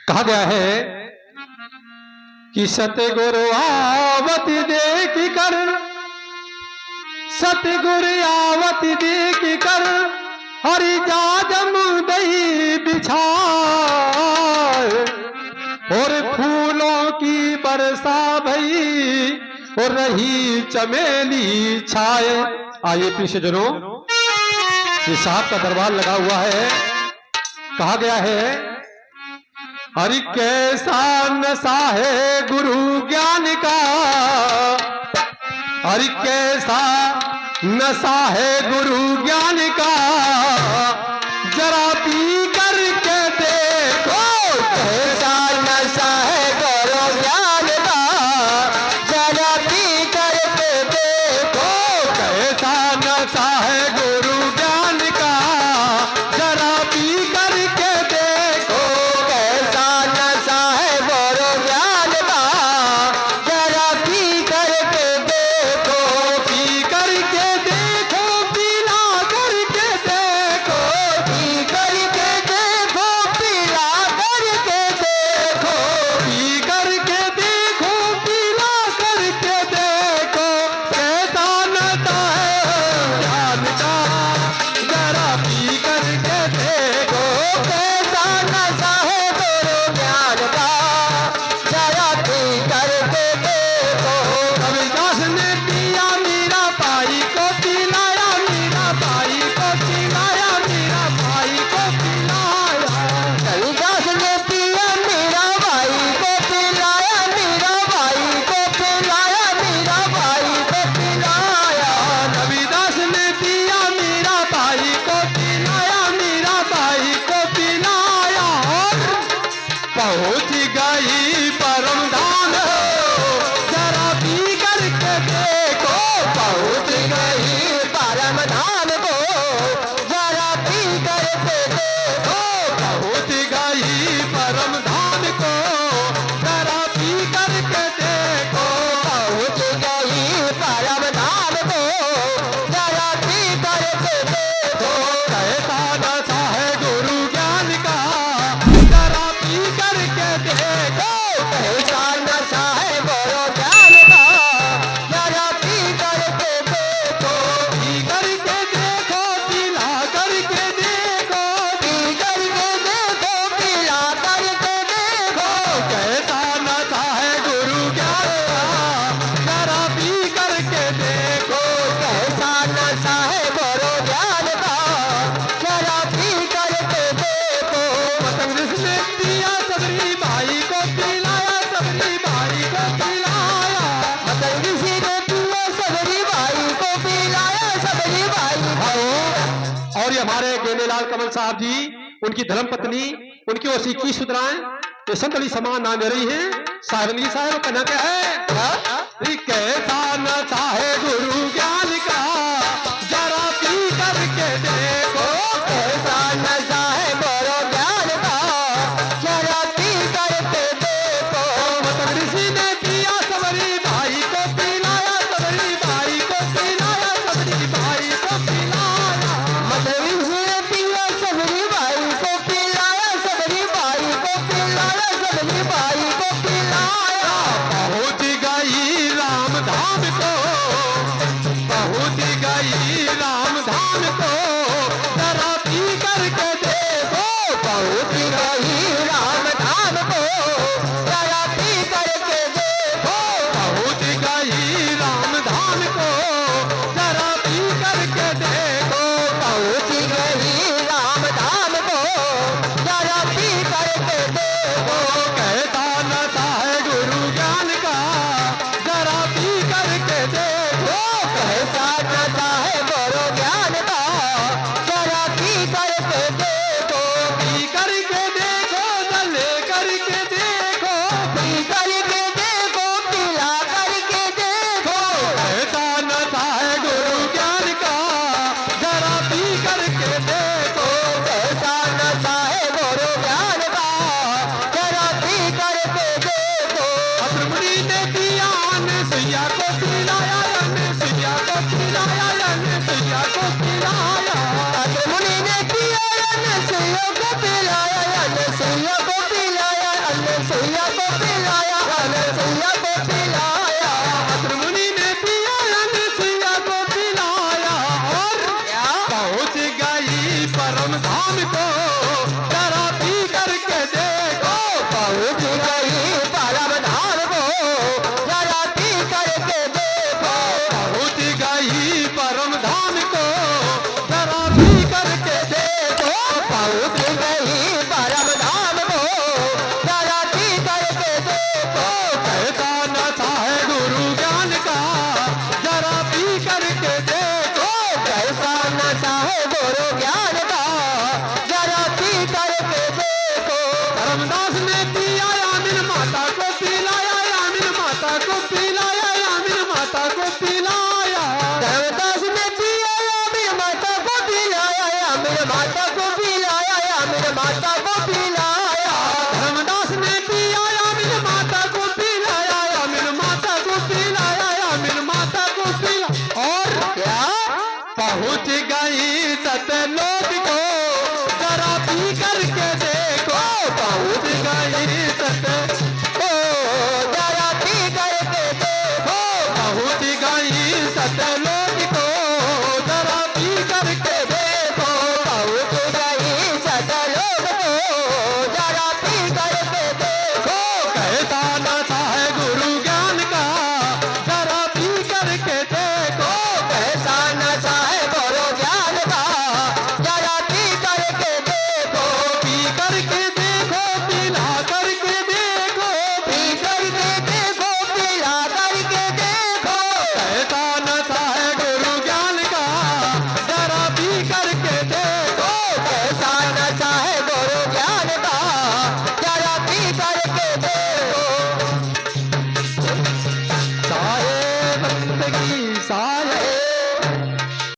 कहा गया है कि सतगुरु आवत देख कर, सतगुरु आवत देख कर हरि जाजम दही बिछाए और फूलों की बरसा भई और रही चमेली छाए। आइए पीछे जनों, ये साहब का दरबार लगा हुआ है। कहा गया है हरि कैसा नशा है गुरु ज्ञान का, हरि कैसा नशा है गुरु ज्ञान का, जरा पी करके देखो कैसा नशा है गुरु ज्ञान का, जरा पी करके देखो कैसा नशा है गुरु ज्ञान का, जरा पी करके देखो कैसा नशा है गुरु ज्ञान का, जरा पी करके देखो पी करके देखो पीला करके देखो पी करके देखो पीला करके देखो पी करके देखो पीला करके देखो कैसा नशा है ज्ञान का, जरा पी करके देखो कैसा नशा है गुरु ज्ञान का, जरा पी करके देखो कबीरदास ने पिया मीरा बाई को पिलाया, मीरा बाई को पिलाया, मीरा बाई को पिलाया। कबीरदास ने पिया मीरा बाई को पिलाया, मीरा बाई को पिलाया, मीरा बाई को पिलाया कबीरदास ने पिया मीरा बाई को पिलाया, मीरा बाई को पिलाया और पहुंच गई परम धाम, जरा पी करके देखो पहुंच गई परम धाम को, जरा पी करके देखो पहुंच गई परम धाम को, जरा पी करके देखो पहुंच गई परम धाम को, जरा पी करके देखो कैसा नशा है गुरु ज्ञान का, जरा पी करके देखो कैसा नशा है गुरु ज्ञान का, जरा पी करके देखो पी करके देखो पीला करके देखो पी करके देखो पीला करके देखो कैसा नशा है गुरु ज्ञान का, जरा पी करके देखो कैसा नशा है गुरु ज्ञान का, जरा पी करके देखो पतंग ने पिया सबरी भाई को पिलाया, सबरी भाई को पिलाया। मतलब किसी ने पिया सबरी भाई को पिलाया, सबरी भाई को और ये हमारे गेंदेलाल कमल साहब जी, उनकी धर्मपत्नी, उनकी ओसी की सुधराएं, ये संत अली समान नाम दे रही है साहिब अली साहब। कहना क्या है कैसा नशा है गुरु ज्ञान का, जरा पी करके देखो कैसा नशा है गुरु ज्ञान का, जरा पी करके देखो मतलब ऋषि ने पिया सबरी भाई को पिलाया, सबरी भाई को पिलाया, सबरी भाई को पिलाया। मतलब इसने पिया सबरी भाई को पिलाया, सबरी भाई को पिलाया, सबरी भाई को पिलाया पहुंच गई राम धाम को, पहुंच गई राम धाम को, जरा पी करके देखो पहुंच गई राम धाम को, जरा पी करके देखो पहुंच गई राम धाम को, जरा पी करके देखो पहुंच गई राम धाम को, जरा पी करके देखो कैसा नशा है गुरु ज्ञान का, जरा पी करके देखो कैसा